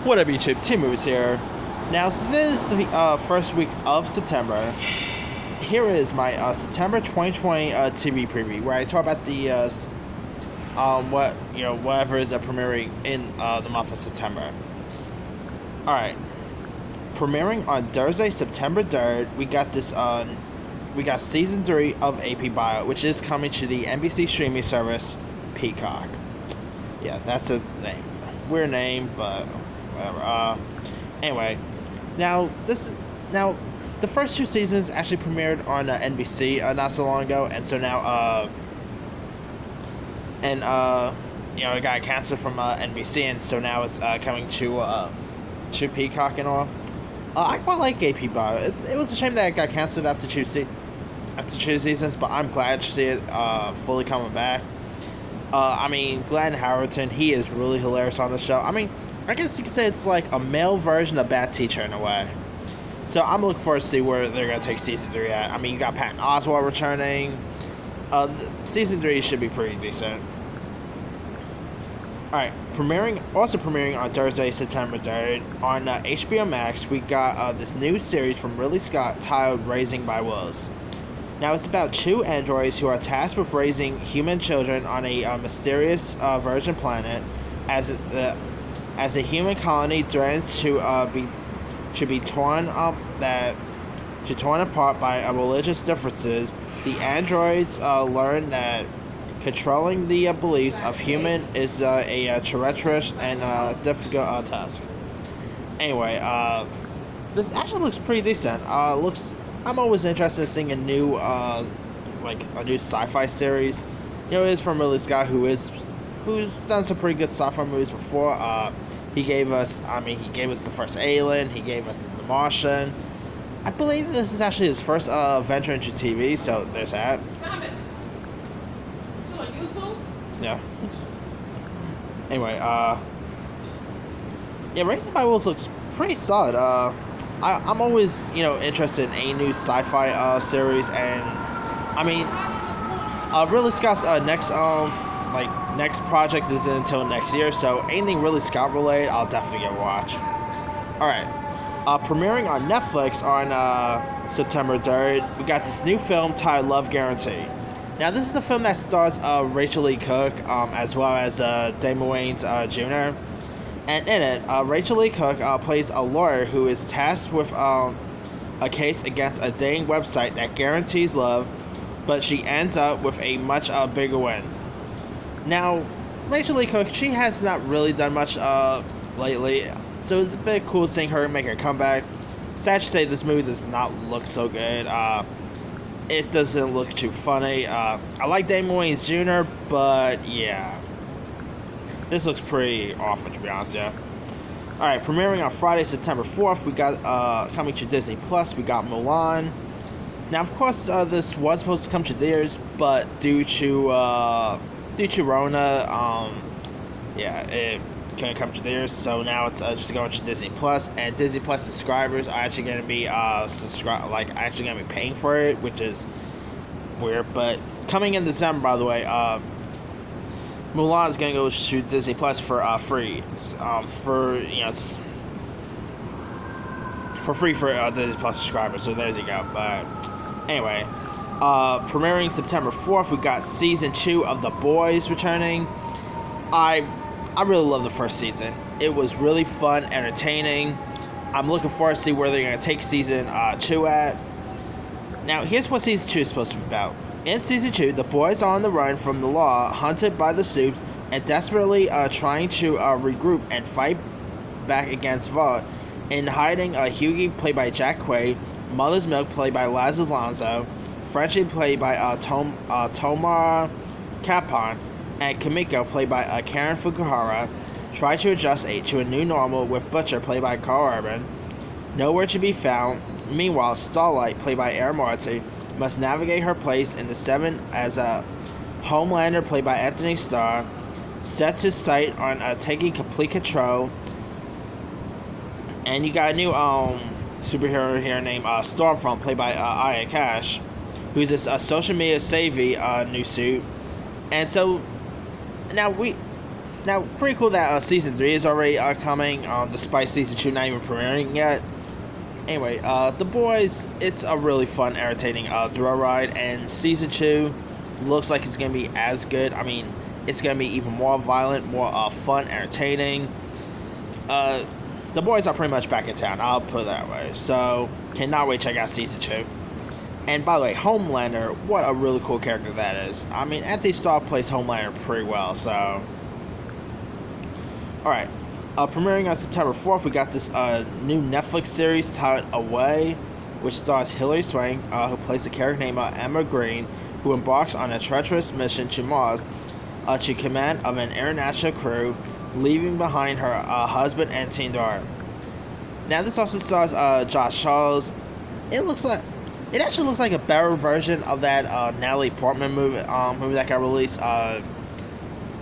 What up, YouTube? Team Moves here. Now, since it is the first week of September, here is my September 2020 TV preview, where I talk about the whatever is premiering in the month of September. All right, premiering on Thursday, September 3rd, we got season 3 of AP Bio, which is coming to the NBC streaming service Peacock. Yeah, that's a name. Weird name, but whatever. Anyway, now the first two seasons actually premiered on NBC not so long ago, and so now it got canceled from NBC, and so now it's coming to Peacock and all. I quite like AP Bio. It was a shame that it got canceled after two seasons, but I'm glad to see it fully coming back. Glenn Howerton, he is really hilarious on the show. I guess you could say it's like a male version of Bad Teacher in a way. So I'm looking forward to see where they're going to take Season 3 at. You got Patton Oswalt returning. Season 3 should be pretty decent. Alright, also premiering on Thursday, September 3rd, on HBO Max, we got this new series from Ridley Scott titled Raising by Wolves. Now, it's about two androids who are tasked with raising human children on a mysterious virgin planet as a human colony threatens to be torn apart by religious differences. The androids learn that controlling the beliefs of human is a treacherous and difficult task. Anyway, this actually looks pretty decent. I'm always interested in seeing a new sci-fi series. It's from Ridley Scott, who's done some pretty good sci-fi movies before. He gave us the first Alien. He gave us The Martian. I believe this is actually his first venture into TV. So there's that. Thomas, you on YouTube? Yeah. Anyway, Raising by Wolves looks pretty solid. I'm always, interested in a new sci-fi series, and Ridley Scott's next project isn't until next year, so anything Ridley Scott related, I'll definitely get a watch. All right, premiering on Netflix on September 3rd, we got this new film titled Love Guarantee. Now, this is a film that stars Rachel Lee Cook, as well as Damon Wayans Jr. And in it, Rachel Lee Cook plays a lawyer who is tasked with a case against a dating website that guarantees love, but she ends up with a much bigger win. Now, Rachel Lee Cook, she has not really done much lately, so it's a bit cool seeing her make a comeback. Sad to say, this movie does not look so good. It doesn't look too funny. I like Damon Wayans Jr., but yeah. This looks pretty awful, to be honest, yeah. Alright, premiering on Friday, September 4th, we got, coming to Disney Plus, we got Mulan. Now, of course, this was supposed to come to theaters, but due to Rona, it couldn't come to theaters, so now it's just going to Disney Plus, and Disney Plus subscribers are actually going to be, actually going to be paying for it, which is weird, but coming in December, by the way, Mulan is going to go to Disney Plus for free. For free for Disney Plus subscribers. So there you go. But anyway, premiering September 4th, we got season 2 of The Boys returning. I really love the first season. It was really fun, entertaining. I'm looking forward to see where they're going to take season 2 at. Now, here's what season 2 is supposed to be about. In Season 2, the boys are on the run from the law, hunted by the Supes, and desperately trying to regroup and fight back against Vought. In hiding, Hughie, played by Jack Quaid, Mother's Milk, played by Laz Alonso, Frenchie, played by Tomara Capon, and Kimiko, played by Karen Fukuhara, try to adjust to a new normal with Butcher, played by Carl Urban. Nowhere to be found. Meanwhile, Starlight, played by Erin Marty, must navigate her place in the Seven as a Homelander, played by Anthony Starr, sets his sight on taking complete control. And you got a new superhero here named Stormfront, played by Aya Cash, who's this social media savvy new suit. And so now Now, pretty cool that season 3 is already coming, despite season 2 not even premiering yet. Anyway, The Boys, it's a really fun, entertaining thrill ride, and season 2 looks like it's going to be as good. I mean, it's going to be even more violent, more fun, entertaining. The Boys are pretty much back in town, I'll put it that way. So, cannot wait to check out season 2. And by the way, Homelander, what a really cool character that is. I mean, Anthony Starr plays Homelander pretty well, so... Alright, premiering on September 4th, we got this new Netflix series titled Away, which stars Hilary Swank, who plays a character named Emma Green, who embarks on a treacherous mission to Mars to command of an international crew, leaving behind her husband and teen daughter. Now, this also stars Josh Charles. It actually looks like a better version of that Natalie Portman movie that got released.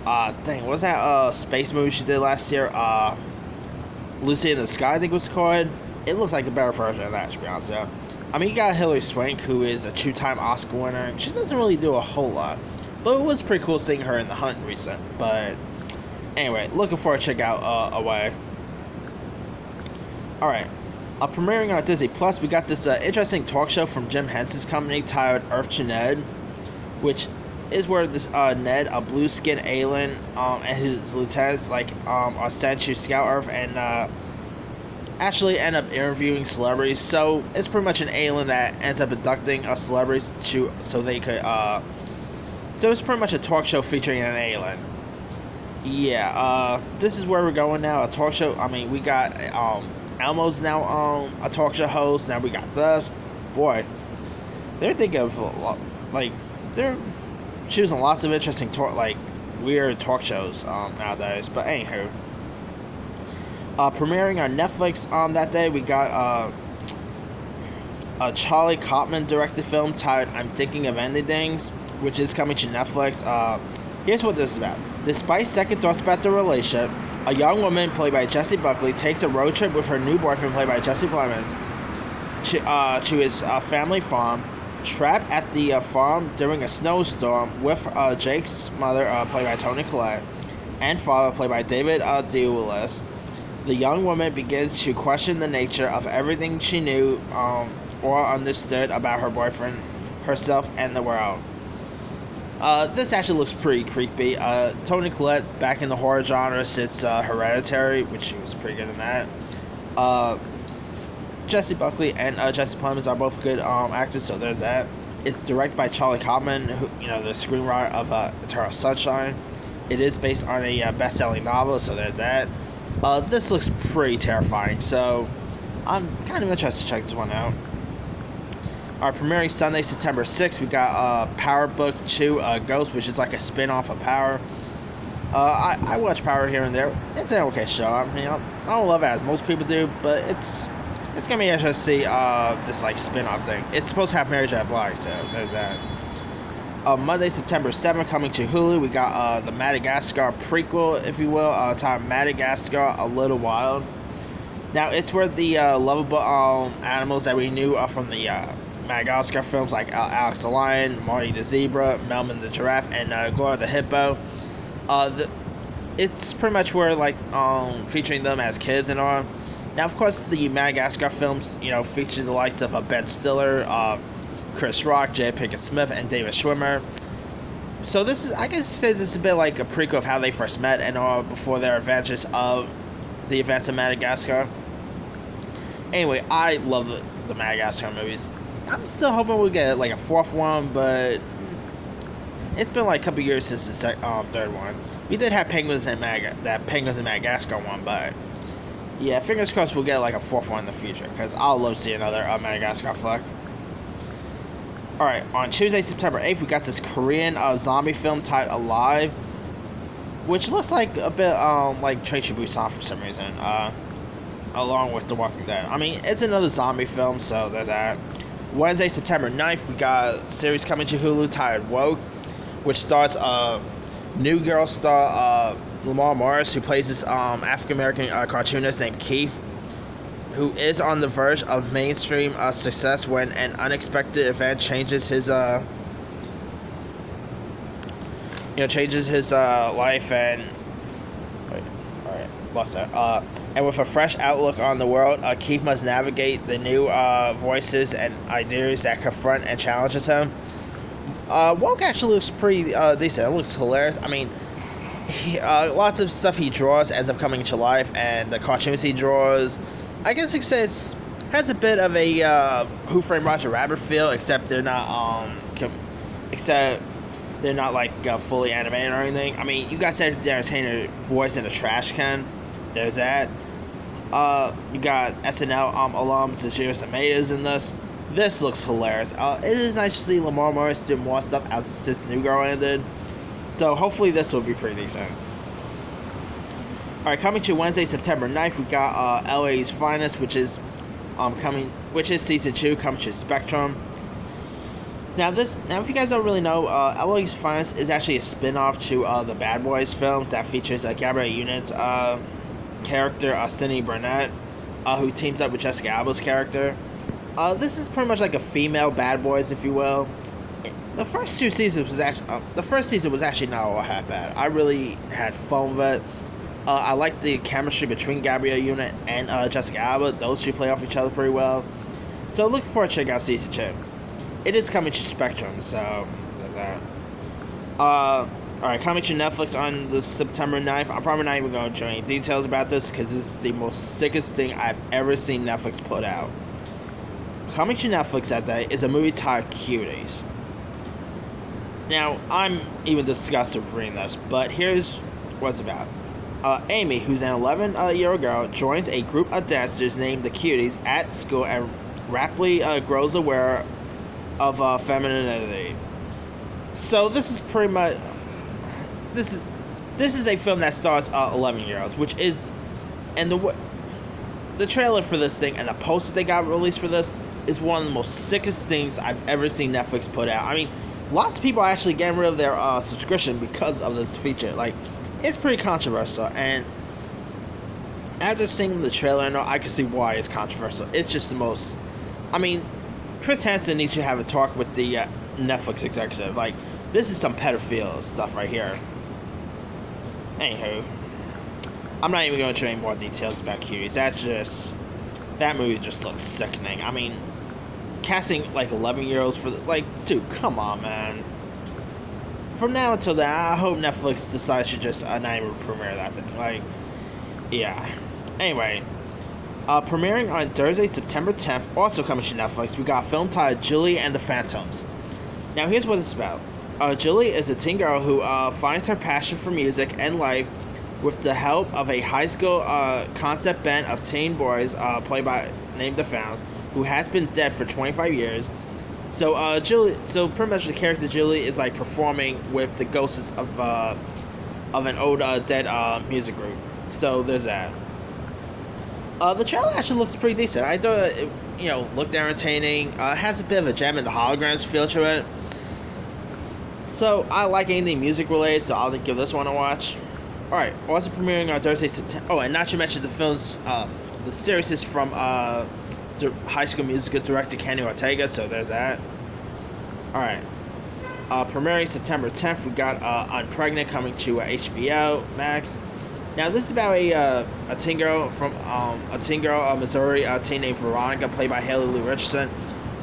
What was that space movie she did last year? Lucy in the Sky, I think it was called. It looks like a better version of that, to be honest. Yeah. I mean, you got Hilary Swank, who is a 2-time Oscar winner. She doesn't really do a whole lot, but it was pretty cool seeing her in The Hunt recent. But anyway, looking forward to check out Away. All right. Premiering on Disney Plus, we got this interesting talk show from Jim Henson's company titled Earth to Ned, which is where this Ned, a blue-skinned alien, and his lieutenants are sent to scout Earth and actually end up interviewing celebrities. So it's pretty much an alien that ends up abducting celebrities so they could. So it's pretty much a talk show featuring an alien. Yeah, this is where we're going now. A talk show. I mean, we got Elmo's now a talk show host. Now we got this. Boy, they're thinking of they're choosing lots of interesting weird talk shows nowadays. But anywho, premiering on Netflix that day, we got a Charlie Kaufman directed film titled I'm Thinking of Ending Things, which is coming to Netflix. Here's what this is about. Despite second thoughts about the relationship, a young woman played by Jessie Buckley takes a road trip with her new boyfriend played by Jesse Plemons to his family farm. Trapped at the farm during a snowstorm with Jake's mother played by Toni Collette and father played by David Thewlis, the young woman begins to question the nature of everything she knew or understood about her boyfriend, herself, and the world. This actually looks pretty creepy. Toni Collette back in the horror genre since Hereditary, which she was pretty good in that. Jessie Buckley and Jesse Plemons are both good actors, so there's that. It's directed by Charlie Kaufman, who, the screenwriter of Eternal Sunshine. It is based on a best-selling novel, so there's that. This looks pretty terrifying, so I'm kind of interested to check this one out. Our premiering Sunday, September 6th, we got Power Book 2 Ghost, which is like a spin-off of Power. I watch Power here and there. It's an okay show. I mean, I don't love it as most people do, but it's gonna be interesting to see this spin-off thing. It's supposed to have Mary J. Blige, so there's that. Monday, September 7th, coming to Hulu, we got the Madagascar prequel, if you will, titled Madagascar: A Little Wild. Now, it's where the lovable animals that we knew from the Madagascar films like Alex the Lion, Marty the Zebra, Melman the Giraffe, and Gloria the Hippo. It's pretty much where featuring them as kids and all. Now, of course, the Madagascar films, feature the likes of Ben Stiller, Chris Rock, J. Pinkett Smith, and David Schwimmer. So this is, I guess, say this is a bit like a prequel of how they first met and all before their adventures of the events of Madagascar. Anyway, I love the Madagascar movies. I'm still hoping we'll get a fourth one, but it's been a couple years since the third one. We did have Penguins in Madagascar one, but yeah, fingers crossed we'll get a fourth one in the future, because I'll love to see another Madagascar flick. Alright, on Tuesday, September 8th, we got this Korean zombie film titled Alive, which looks like a bit like Train to Busan for some reason, along with The Walking Dead. I mean, it's another zombie film, so there's that. Wednesday, September 9th, we got a series coming to Hulu titled Woke, which stars New Girl star Lamar Morris, who plays this African-American cartoonist named Keith, who is on the verge of mainstream success when an unexpected event changes his life lost it. And with a fresh outlook on the world, Keith must navigate the new voices and ideas that confront and challenges him. Woke actually looks pretty decent. It looks hilarious. I mean, lots of stuff he draws ends up coming to life, and the cartoons he draws, I guess you could say has a bit of a Who Framed Roger Rabbit feel, except they're not like fully animated or anything. I mean, you got Cedric the Entertainer voice in a trash can. There's that. You got SNL alum Sincere's Tomatoes in this. This looks hilarious. It is nice to see Lamar Morris do more stuff since New Girl ended. So hopefully this will be pretty decent. Alright, coming to Wednesday, September 9th, we got LA's Finest, which is season 2, coming to Spectrum. Now if you guys don't really know, LA's Finest is actually a spin-off to the Bad Boys films that features Gabrielle Union's character, Sidney Burnett, who teams up with Jessica Alba's character. This is pretty much like a female Bad Boys, if you will. The first season was actually not all that bad. I really had fun with it. I like the chemistry between Gabrielle Union and Jessica Alba. Those two play off each other pretty well. So looking forward to check out season 2. It is coming to Spectrum, so there's that. Alright, coming to Netflix on the September 9th. I'm probably not even going to show any details about this because this is the most sickest thing I've ever seen Netflix put out. Coming to Netflix that day is a movie titled Cuties. Now, I'm even disgusted with reading this, but here's what it's about. Amy, who's an 11-year-old girl, joins a group of dancers named the Cuties at school and rapidly grows aware of femininity. So this is pretty much this is a film that stars 11-year-olds, which is, and the trailer for this thing and the poster they got released for this is one of the most sickest things I've ever seen Netflix put out. I mean, lots of people are actually getting rid of their subscription because of this feature. Like, it's pretty controversial, and after seeing the trailer, I can see why it's controversial. It's just the most. I mean, Chris Hansen needs to have a talk with the Netflix executive. Like, this is some pedophile stuff right here. Anywho, I'm not even going to show any more details about Cuties. That movie just looks sickening. I mean, casting like 11-year-olds for dude, come on, man. From now until then, I hope Netflix decides to just not even premiere that thing. Like, yeah. Anyway, premiering on Thursday, September 10th, also coming to Netflix, we got a film titled Julie and the Phantoms. Now, here's what it's about. Julie is a teen girl who finds her passion for music and life with the help of a high school concept band of teen boys named the Phantoms, who has been dead for 25 years. So pretty much the character Julie is like performing with the ghosts of an old dead music group. So there's that. The trailer actually looks pretty decent. I thought it, looked entertaining. It has a bit of a Gem and the Holograms feel to it. So I like anything music related, so I'll give this one a watch. Alright, also premiering on Thursday, September. Oh, and not to mention the film's the series is from High School Musical director Kenny Ortega, so there's that. Alright. Premiering September 10th, we got Unpregnant coming to HBO Max. Now this is about a teen girl from Missouri, a teen named Veronica, played by Haley Lou Richardson,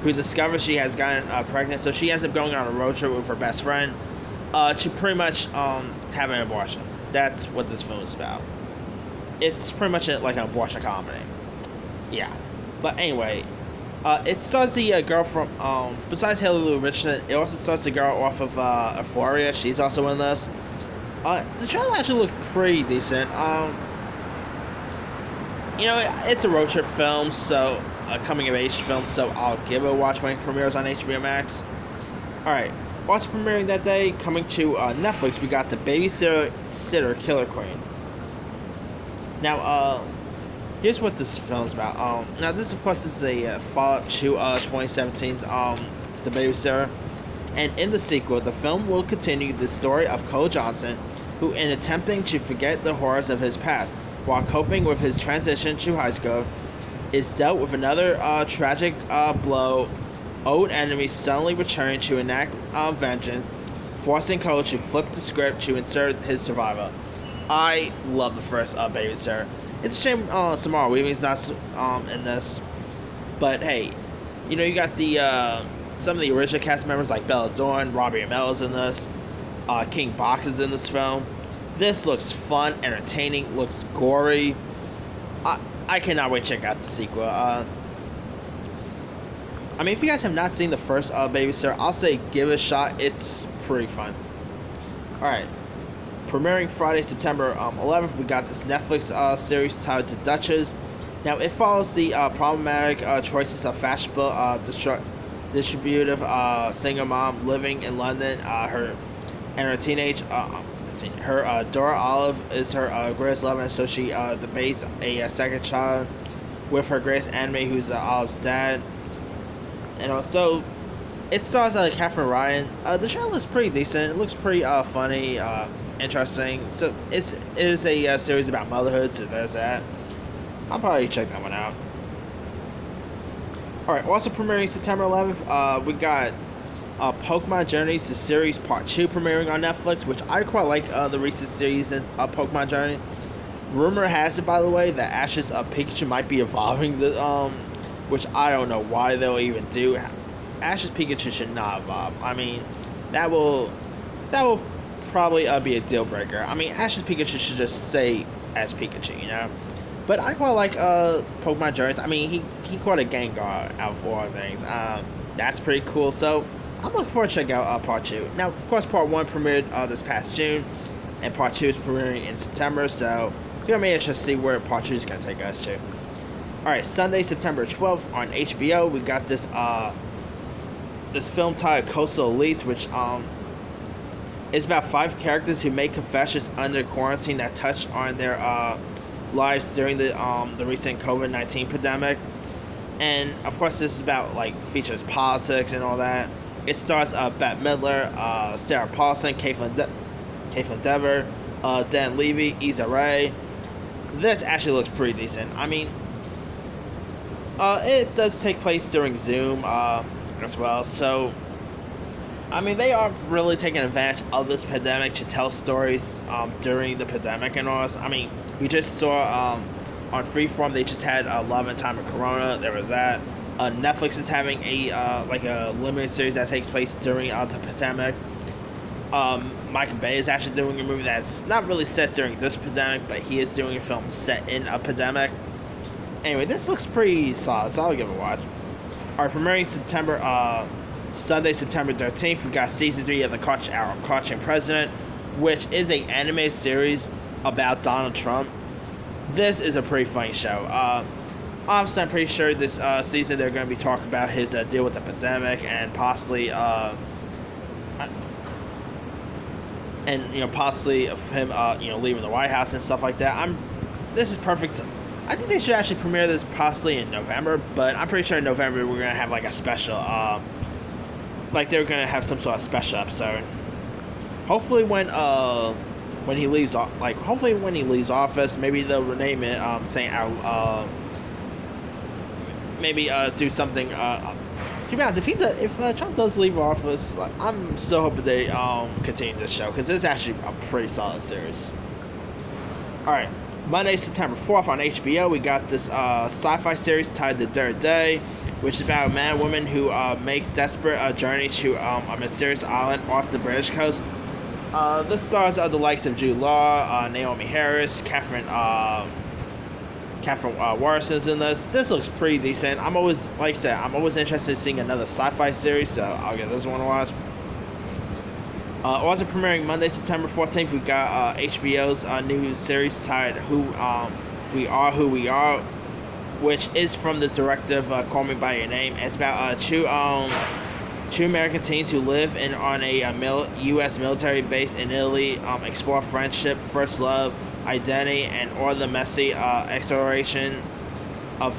who discovers she has gotten pregnant. So she ends up going on a road trip with her best friend to pretty much have an abortion. That's what this film is about. It's pretty much like an abortion comedy. Yeah. But anyway, it stars the girl from, besides Haley Lou Richardson, it also stars the girl off of Euphoria. She's also in this. The trailer actually looked pretty decent. It's a road trip film, so a coming of age film, so I'll give it a watch when it premieres on HBO Max. Alright, also premiering that day, coming to Netflix, we got The Babysitter Killer Queen. Now, here's what this film's about. Now this, of course, is a follow-up to 2017's The Babysitter. And in the sequel, the film will continue the story of Cole Johnson, who, in attempting to forget the horrors of his past while coping with his transition to high school, is dealt with another tragic blow. Old enemies suddenly return to enact vengeance, forcing Cole to flip the script to insert his survival. I love the first Babysitter. It's a shame Samara Weaving's not in this, but hey, you know you got the some of the original cast members like Bella Thorne, Robbie Amell is in this, King Bach is in this film. This looks fun, entertaining, looks gory. I cannot wait to check out the sequel. I mean, if you guys have not seen the first Babysitter, I'll say give it a shot. It's pretty fun. Alright. Premiering Friday, September 11th, we got this Netflix series titled The Duchess. Now, it follows the problematic choices of fashionable, distributive single mom living in London. Her daughter Olive is her greatest love, and so she debates a second child with her greatest enemy, who's Olive's dad. And also, it stars Katherine Ryan. The show looks pretty decent. It looks pretty funny, interesting. So it is a series about motherhood, so there's that. I'll probably check that one out. Alright, also premiering September 11th, we got Pokemon Journeys, the series Part 2 premiering on Netflix, which I quite like the recent series in Pokemon Journey. Rumor has it, by the way, that Ash's Pikachu might be evolving, which I don't know why they'll even do. Ash's Pikachu should not evolve. I mean, that will probably be a deal breaker. I mean, Ash's Pikachu should just stay as Pikachu, you know? But I quite like Pokemon Journeys. I mean, he caught a Gengar out for all things. That's pretty cool. So I'm looking forward to check out Part 2. Now, of course, Part 1 premiered this past June, and Part 2 is premiering in September. So it's going to be interesting to see where Part 2 is going to take us to. Alright, Sunday, September 12th on HBO, we got this this film titled Coastal Elites, which is about 5 characters who make confessions under quarantine that touch on their lives during the recent COVID-19 pandemic. And of course, this is about features politics and all that. It stars Bette Midler, Sarah Paulson, Caitlin Dever, Dan Levy, Issa Rae. This actually looks pretty decent. I mean, it does take place during Zoom as well, so I mean, they are really taking advantage of this pandemic to tell stories during the pandemic and all. I mean, we just saw on Freeform they just had Love and Time of Corona. There was that. Netflix is having a limited series that takes place during the pandemic. Michael Bay is actually doing a movie that's not really set during this pandemic, but he is doing a film set in a pandemic. Anyway, this looks pretty solid, so I'll give it a watch. Our premiering Sunday, September 13th, we got season 3 of The Crouching President, which is an anime series about Donald Trump. This is a pretty funny show. Obviously, I'm pretty sure this season they're going to be talking about his deal with the pandemic and possibly possibly of him leaving the White House and stuff like that. This is perfect. I think they should actually premiere this possibly in November, but I'm pretty sure in November we're gonna have a special, they're gonna have some sort of special episode. Hopefully when he leaves, hopefully when he leaves office, maybe they'll rename it, maybe do something. To be honest, if Trump does leave office, I'm still hoping they continue this show because it's actually a pretty solid series. All right. Monday, September 4th on HBO, we got this sci-fi series titled The Third Day, which is about a man and woman who makes desperate journey to a mysterious island off the British coast. This stars the likes of Jude Law, Naomi Harris, Catherine Waterston's in this. This looks pretty decent. I'm always interested in seeing another sci-fi series, so I'll give this one a watch. Also premiering Monday, September 14th, we got HBO's new series titled We Are Who We Are, which is from the director of Call Me By Your Name. It's about two American teens who live on a U.S. military base in Italy, explore friendship, first love, identity, and all the messy exploration of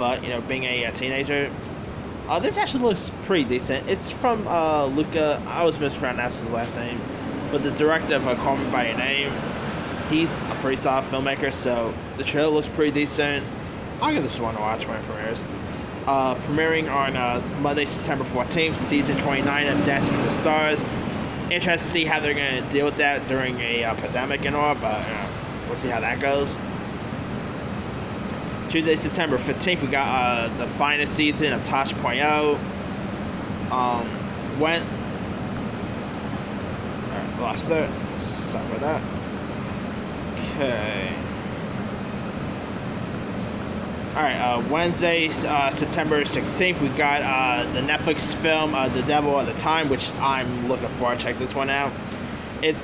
being a teenager. This actually looks pretty decent. It's from Luca. I always mispronounce his last name, but the director of Call Me By Your Name. He's a pretty solid filmmaker, so the trailer looks pretty decent. I'll give this one a watch when it premieres. Premiering on Monday, September 14th, season 29 of Dancing with the Stars. Interested to see how they're going to deal with that during a pandemic and all, but we'll see how that goes. Tuesday, September 15th, we got the finest season of Tosh Point. Alright, lost it. Sorry about that. Okay. Alright, Wednesday, September 16th, we got the Netflix film The Devil at the Time, which I'm looking forward to check this one out. It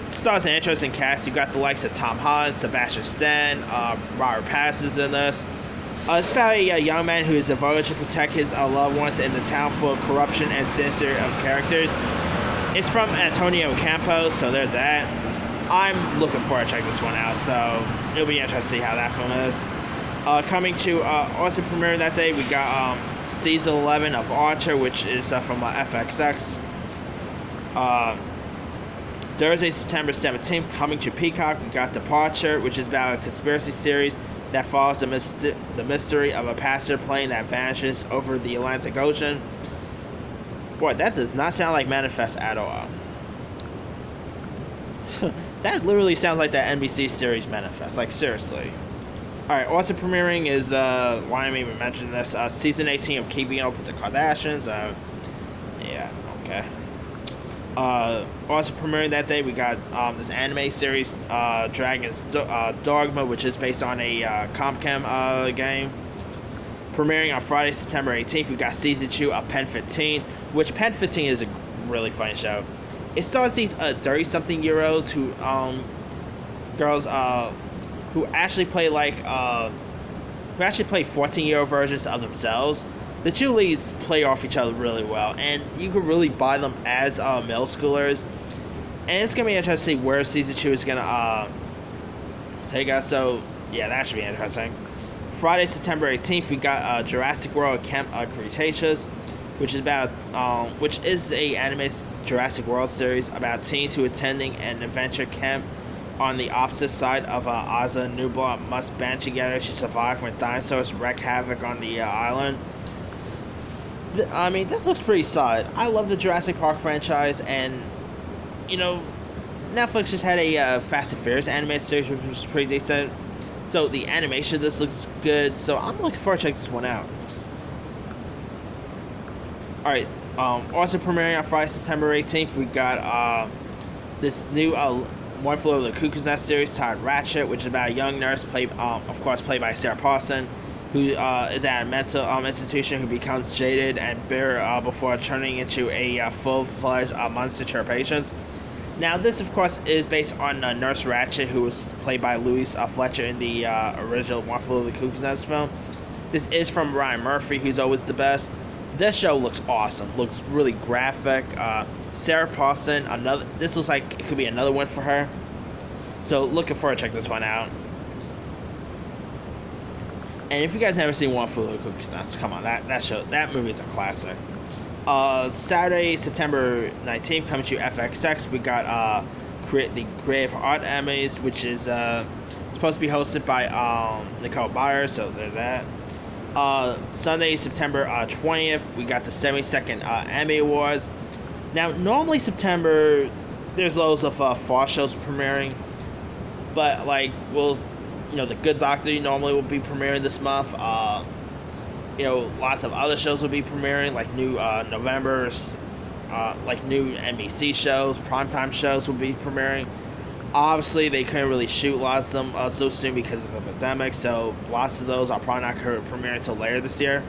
stars an interesting cast. You got the likes of Tom Holland, Sebastian Stan, Robert Pattinson's in this. It's about a young man who is devoted to protect his loved ones in the town full of corruption and sinister of characters. It's from Antonio Campos, so there's that. I'm looking forward to check this one out, so it'll be interesting to see how that film is. Coming to also premiering that day, we got season 11 of Archer, which is from FXX. Thursday, September 17th, coming to Peacock, we got Departure, which is about a conspiracy series that follows the mystery of a pastor plane that vanishes over the Atlantic Ocean. Boy, that does not sound like Manifest at all. That literally sounds like that NBC series Manifest, like seriously. Alright, also premiering is, why am I even mentioning this? Season 18 of Keeping Up with the Kardashians. Yeah, okay. Also premiering that day, we got this anime series, Dragon's Dogma, which is based on a Compcam game. Premiering on Friday, September 18th, we got season 2 of Pen 15, which Pen 15 is a really funny show. It stars these 30-something-year-olds who actually play like who actually play 14-year-old versions of themselves. The two leads play off each other really well, and you can really buy them as middle schoolers. And it's gonna be interesting to see where season 2 is gonna take us. So yeah, that should be interesting. Friday, September 18th, we got Jurassic World Camp Cretaceous, which is about which is a anime Jurassic World series about teens who attending an adventure camp on the opposite side of Asa Nublar must band together to survive when dinosaurs wreak havoc on the island. I mean, this looks pretty solid. I love the Jurassic Park franchise, and you know, Netflix just had a Fast and Furious animated series, which was pretty decent. So the animation of this looks good. So I'm looking forward to check this one out. All right. Also premiering on Friday, September 18th, we got this new One Flew Over the Cuckoo's Nest series, titled Ratchet, which is about a young nurse played by Sarah Paulson, who is at a mental institution, who becomes jaded and bitter before turning into a full-fledged monster to her patients. Now, this, of course, is based on Nurse Ratchet, who was played by Louise Fletcher in the original One Flew Over the Cuckoo's Nest film. This is from Ryan Murphy, who's always the best. This show looks awesome. Looks really graphic. Sarah Paulson, this looks like it could be another one for her. So, looking forward to check this one out. And if you guys never seen One Flew Over the Cuckoo's Nest, come on, that movie is a classic. Saturday, September 19th, coming to FXX, we got the Creative Art Emmys, which is supposed to be hosted by Nicole Byer, so there's that. Sunday, September 20th, we got the 72nd Emmy Awards. Now, normally September, there's loads of fall shows premiering, but like, The Good Doctor normally will be premiering this month. Lots of other shows will be premiering, like new November's, like new NBC shows, primetime shows will be premiering. Obviously, they couldn't really shoot lots of them so soon because of the pandemic, so lots of those are probably not going to premiere until later this year.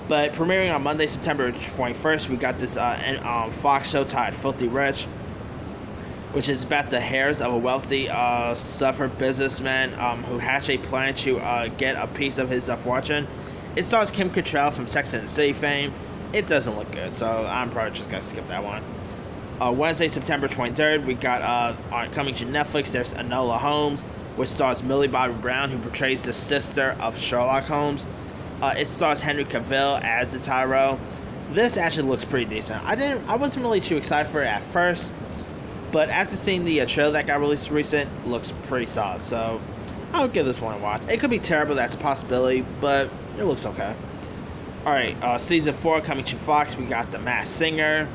But premiering on Monday, September 21st, we got this Fox show titled Filthy Rich, which is about the heirs of a wealthy Southern businessman who hatched a plan to get a piece of his fortune. It stars Kim Cattrall from Sex and the City fame. It doesn't look good, so I'm probably just going to skip that one. Wednesday, September 23rd, we got coming to Netflix, there's Enola Holmes, which stars Millie Bobby Brown, who portrays the sister of Sherlock Holmes. It stars Henry Cavill as the Tyrell. This actually looks pretty decent. I wasn't really too excited for it at first, but after seeing the trailer that got released recent, it looks pretty solid. So I'll give this one a watch. It could be terrible, that's a possibility, but it looks okay. Alright, season 4 coming to Fox, we got The Masked Singer.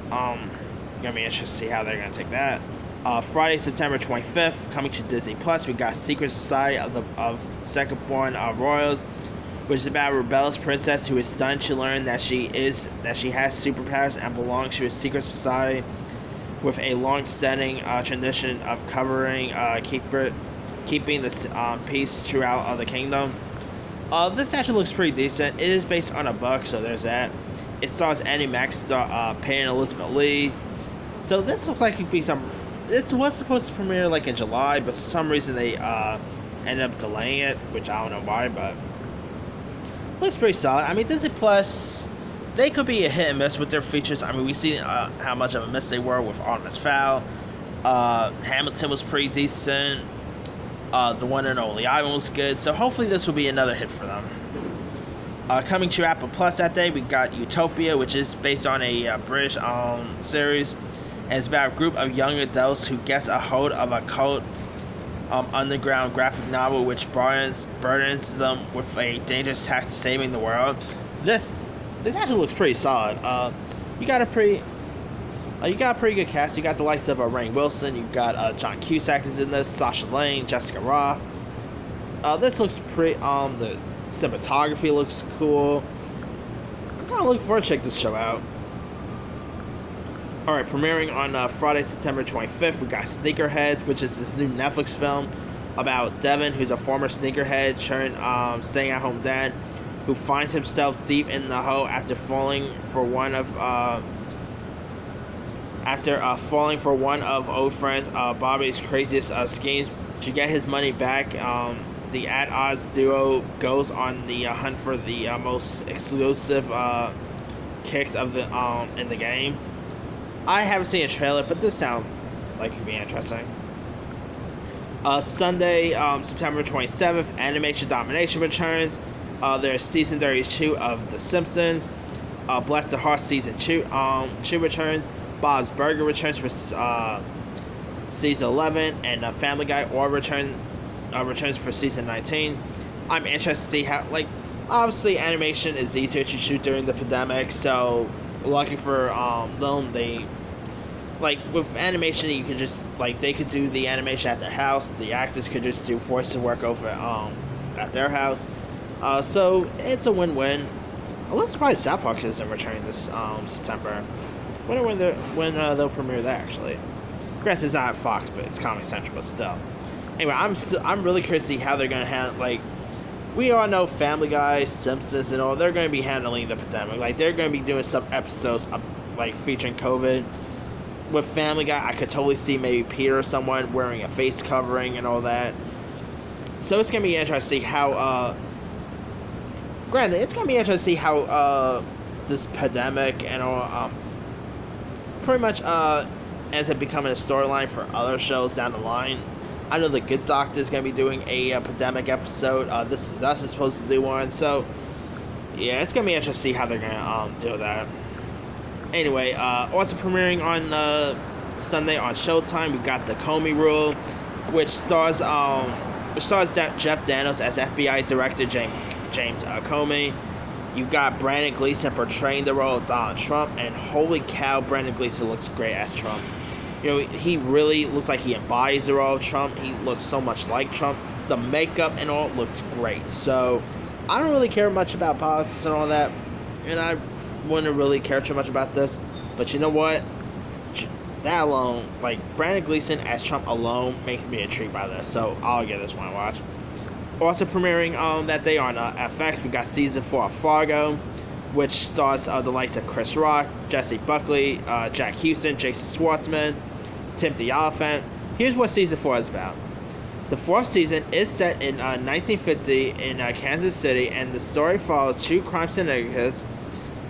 Gonna be interested to see how they're gonna take that. Friday, September 25th, coming to Disney Plus, we got Secret Society of Second Born Royals, which is about a rebellious princess who is stunned to learn that she has superpowers and belongs to a secret society with a long-standing tradition of keeping the peace throughout the kingdom. This actually looks pretty decent. It is based on a book, so there's that. It stars Annie Mac, Payne Elizabeth Lee. So this looks like it could be some. It was supposed to premiere like in July, but for some reason they ended up delaying it, which I don't know why, but looks pretty solid. I mean, Disney Plus, they could be a hit and miss with their features. I mean, we see how much of a miss they were with Artemis Fowl. Hamilton was pretty decent. The One and Only Island was good. So hopefully this will be another hit for them. Coming to Apple Plus that day, we got Utopia, which is based on a British series. And it's about a group of young adults who gets a hold of a cult underground graphic novel which burdens them with a dangerous task to saving the world. This actually looks pretty solid. You got a pretty good cast. You got the likes of Rainn Wilson. You got John Cusack is in this. Sasha Lane, Jessica Roth. This looks pretty. The cinematography looks cool. I'm kind of looking forward to check this show out. Alright, premiering on Friday, September 25th, we got Sneakerheads, which is this new Netflix film about Devin, who's a former sneakerhead turned staying-at-home dad, who finds himself deep in the hole after falling for one of old friend Bobby's craziest schemes to get his money back. The at-odds duo goes on the hunt for the most exclusive kicks of the in the game. I haven't seen a trailer, but this sounds like it could be interesting. Sunday, September 27th, Animation Domination returns. There's season 32 of The Simpsons. Bless the Heart season 2 returns. Bob's Burger returns for season 11, and Family Guy returns for season 19. I'm interested to see how, obviously animation is easier to shoot during the pandemic, so lucky for them, they with animation you could just they could do the animation at their house. The actors could just do voice work over at their house. So it's a win-win. A little surprised South Park isn't returning this September. Wonder when they'll premiere that actually. Granted, it's not at Fox, but it's Comedy Central, but still. Anyway, I'm really curious to see how they're gonna handle we all know Family Guy, Simpsons, and all. They're going to be handling the pandemic. They're going to be doing some episodes featuring COVID. With Family Guy, I could totally see maybe Peter or someone wearing a face covering and all that. So it's going to be interesting to see how. Granted, it's going to be interesting to see how this pandemic and all pretty much ends up becoming a storyline for other shows down the line. I know The Good Doctor is going to be doing a pandemic episode. This Is Us is supposed to do one. So, yeah, it's going to be interesting to see how they're going to do that. Anyway, also premiering on Sunday on Showtime, we got The Comey Rule, which stars Jeff Daniels as FBI Director James Comey. You got Brandon Gleeson portraying the role of Donald Trump, and holy cow, Brandon Gleeson looks great as Trump. He really looks like he embodies the role of Trump. He looks so much like Trump. The makeup and all looks great. So, I don't really care much about politics and all that. And I wouldn't really care too much about this. But you know what? That alone, Brandon Gleeson as Trump alone makes me intrigued by this. So, I'll give this one a watch. Also premiering that day on FX, we got season 4 of Fargo, which stars the likes of Chris Rock, Jesse Buckley, Jack Houston, Jason Schwartzman, Timothy Oliphant. Here's what season 4 is about. The 4th season is set in 1950 in Kansas City, and the story follows two crime syndicates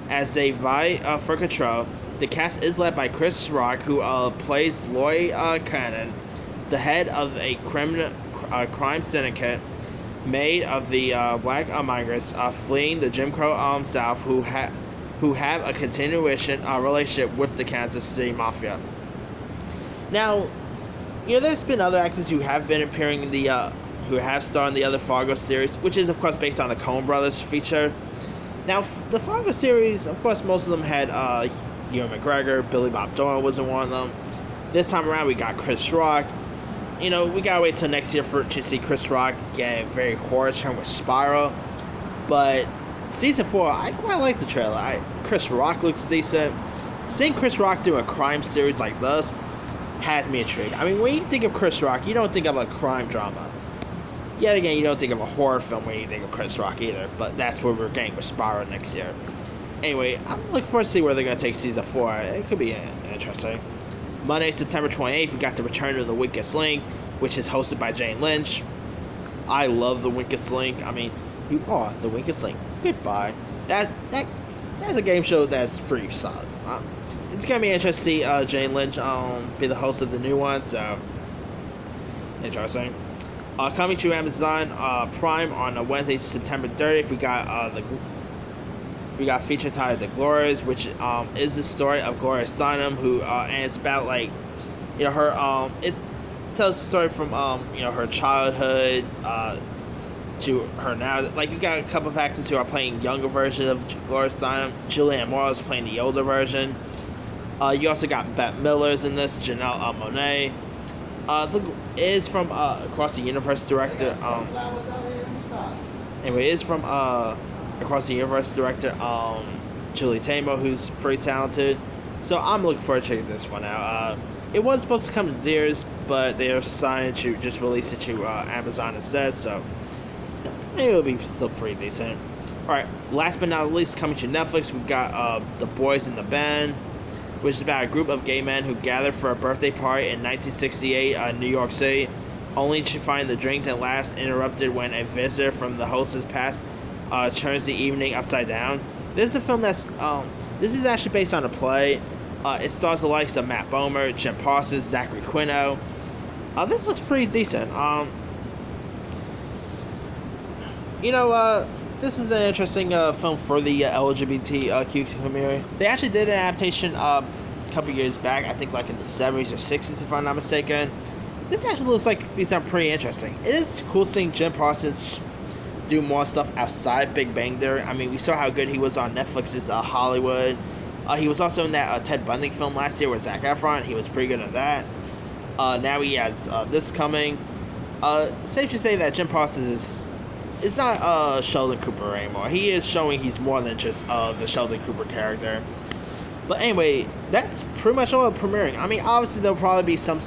as they vie for control. The cast is led by Chris Rock, who plays Lloyd Cannon, the head of a crime syndicate made of the black migrants fleeing the Jim Crow South, who have a continuation relationship with the Kansas City Mafia. Now, there's been other actors who have been appearing in who have starred in the other Fargo series, which is, of course, based on the Coen Brothers feature. Now, the Fargo series, of course, most of them had Ewan McGregor, Billy Bob Thornton was in one of them. This time around, we got Chris Rock. You know, we gotta wait till next year to see Chris Rock get a very horror turn with Spiral. But season 4, I quite like the trailer. Chris Rock looks decent. Seeing Chris Rock do a crime series like this has me intrigued. I mean, when you think of Chris Rock, you don't think of a crime drama. Yet again, you don't think of a horror film when you think of Chris Rock either. But that's what we're getting with Spiral next year. Anyway, I'm looking forward to see where they're going to take season 4. It could be interesting. Monday, September 28th, we got the return of The Weakest Link, which is hosted by Jane Lynch. I love The Weakest Link. I mean, you are The Weakest Link. Goodbye. That's a game show that's pretty solid. It's going to be interesting to see Jane Lynch be the host of the new one, so interesting. Coming to Amazon Prime on Wednesday, September 30th, we got feature titled The Glorias, which is the story of Gloria Steinem, who and it's about her it tells the story from her childhood to her now. Like, you got a couple of actors who are playing younger versions of Gloria Steinem. Julianne Moore is playing the older version. You also got Bette Miller's in this, Janelle Monáe. Is from Across the Universe director. Anyway, it is from Across the Universe director Julie Taymor, who's pretty talented. So I'm looking forward to checking this one out. It was supposed to come to Deers, but they are deciding to just release it to Amazon instead. So maybe it'll be still pretty decent. All right, last but not least, coming to Netflix, we got The Boys in the Band, which is about a group of gay men who gather for a birthday party in 1968 in New York City, only to find the drinks and laughs interrupted when a visitor from the hostess past turns the evening upside down. This is a film that's this is actually based on a play. It stars the likes of Matt Bomer, Jim Parsons, Zachary Quino. This looks pretty decent. This is an interesting film for the LGBTQ community. They actually did an adaptation a couple years back, I think like in the 70s or 60s, if I'm not mistaken. This actually looks like it'd be something pretty interesting. It is cool seeing Jim Parsons do more stuff outside Big Bang Theory. I mean, we saw how good he was on Netflix's Hollywood. He was also in that Ted Bundy film last year with Zac Efron. He was pretty good at that. Now he has this coming. Safe to say that Jim Parsons is not Sheldon Cooper anymore. He is showing he's more than just the Sheldon Cooper character. But anyway, that's pretty much all premiering. I mean, obviously there'll probably be some,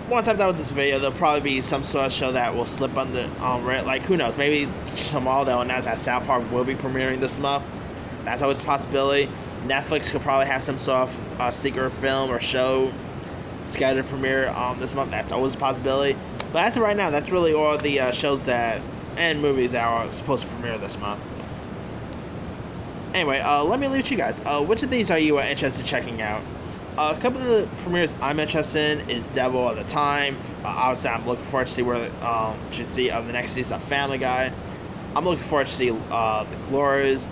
once I'm done with this video, there'll probably be some sort of show that will slip under Reddit. Like, who knows? Maybe tomorrow they'll announce that South Park will be premiering this month. That's always a possibility. Netflix could probably have some sort of secret film or show scheduled to premiere this month. That's always a possibility. But as of right now, that's really all the shows and movies that are supposed to premiere this month. Anyway, let me leave it to you guys. Which of these are you interested in checking out? A couple of the premieres I'm interested in is Devil of the Time. Obviously, I'm looking forward to see where the next season of Family Guy. I'm looking forward to see The Glorias.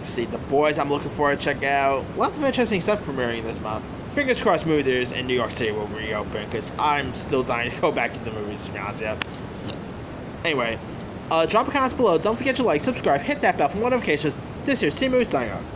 See The Boys. I'm looking forward to check out. Lots of interesting stuff premiering this month. Fingers crossed, movie theaters in New York City will reopen, because I'm still dying to go back to the movies, to be honest. Yeah. Anyway, drop a comment below. Don't forget to like, subscribe, hit that bell for notifications. This is C-Movie signing off.